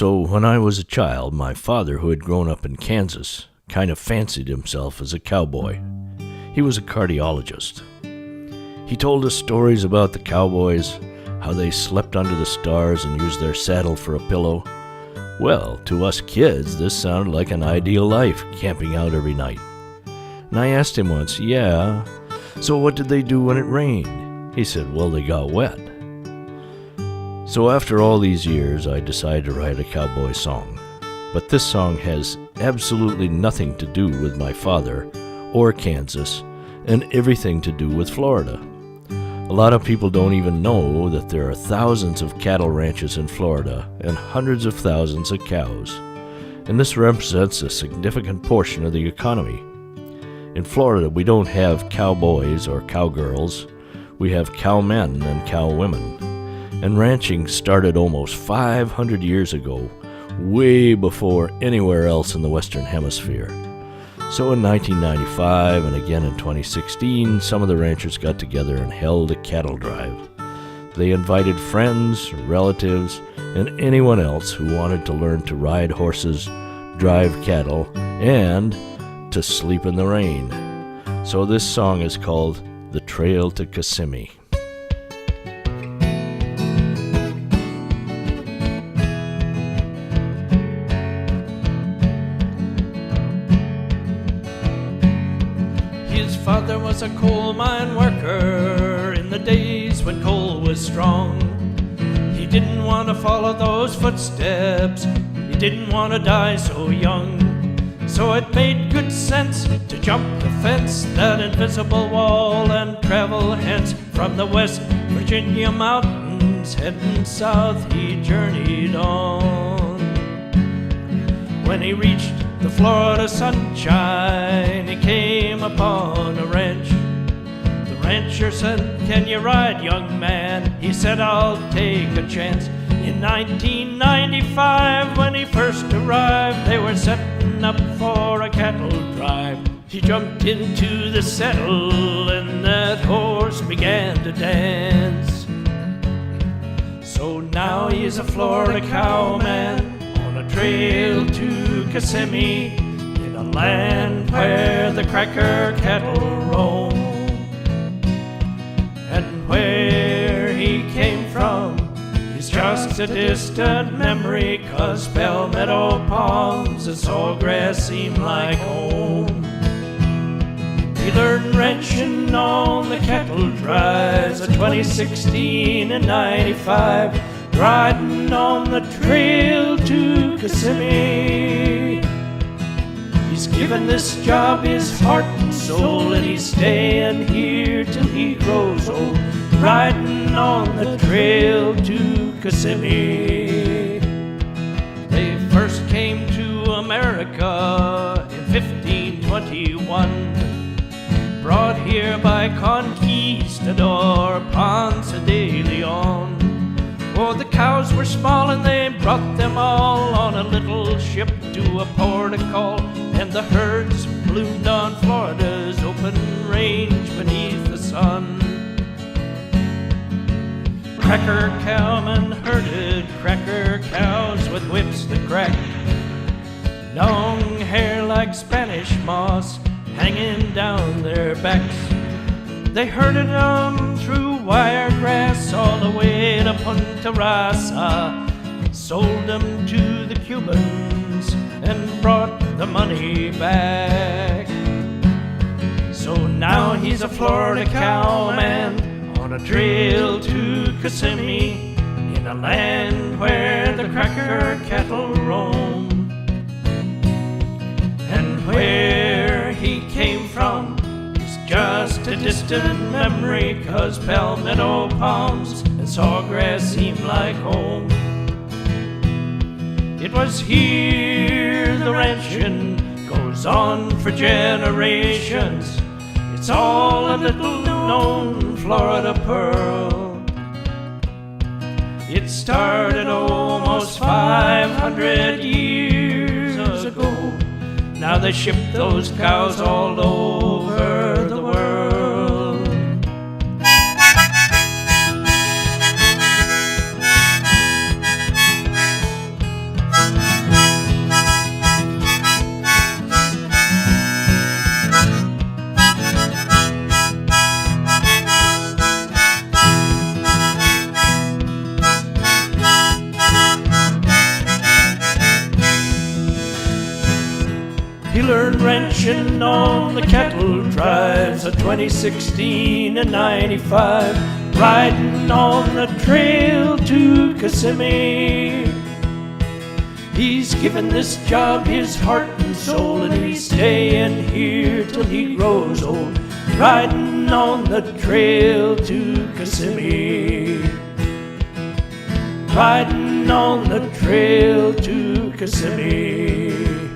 So when I was a child, my father, who had grown up in Kansas, kind of fancied himself as a cowboy. He was a cardiologist. He told us stories about the cowboys, how they slept under the stars and used their saddle for a pillow. Well, to us kids, this sounded like an ideal life, camping out every night. And I asked him once, yeah, so what did they do when it rained? He said, well, they got wet. So after all these years, I decided to write a cowboy song. But this song has absolutely nothing to do with my father or Kansas, and everything to do with Florida. A lot of people don't even know that there are thousands of cattle ranches in Florida and hundreds of thousands of cows, and this represents a significant portion of the economy. In Florida, we don't have cowboys or cowgirls, we have cowmen and cowwomen, and ranching started almost 500 years ago, way before anywhere else in the Western Hemisphere. So in 1995 and again in 2016, some of the ranchers got together and held a cattle drive. They invited friends, relatives, and anyone else who wanted to learn to ride horses, drive cattle, and to sleep in the rain. So this song is called The Trail to Kissimmee. His father was a coal mine worker in the days when coal was strong. He didn't want to follow those footsteps, he didn't want to die so young. So it made good sense to jump the fence, that invisible wall, and travel hence. From the West Virginia mountains heading south he journeyed on. When he reached the Florida sunshine, he came upon a ranch. The rancher said, "Can you ride, young man?" He said, "I'll take a chance." In 1995, when he first arrived, they were setting up for a cattle drive. He jumped into the saddle and that horse began to dance. So now he's a Florida cowman on a trail to Kissimmee, in a land where the cracker cattle roam. And where he came from is just a distant memory, 'cause palmetto palms and sawgrass seem like home. He learned ranching on the cattle drives of 2016 and 95, riding on the trail to Kissimmee. He's given this job his heart and soul, and he's staying here till he grows old, riding on the trail to Kissimmee. They first came to America in 1521, brought here by conquistador Ponce de Leon. Oh, the cows were small and they brought them all on a little ship to a port of call, and the herds bloomed on Florida's open range beneath the sun. Cracker cowmen herded cracker cows with whips that crack, long hair like Spanish moss hanging down their backs. They herded them through wiregrass all the way to Punta Rasa, sold them to the Cubans and brought the money back. So now he's a Florida cowman on a trail to Kissimmee, in a land where the cracker cattle roam. And where he came from is just a distant memory, 'cause palmetto palms and sawgrass seem like home. It was here the ranching goes on for generations. It's all a little known Florida pearl. It started almost 500 years ago. Now they ship those cows all over the world. ranching on the cattle drives of 2016 and 95, riding on the trail to Kissimmee. He's given this job his heart and soul, and he's staying here till he grows old, riding on the trail to Kissimmee. Riding on the trail to Kissimmee.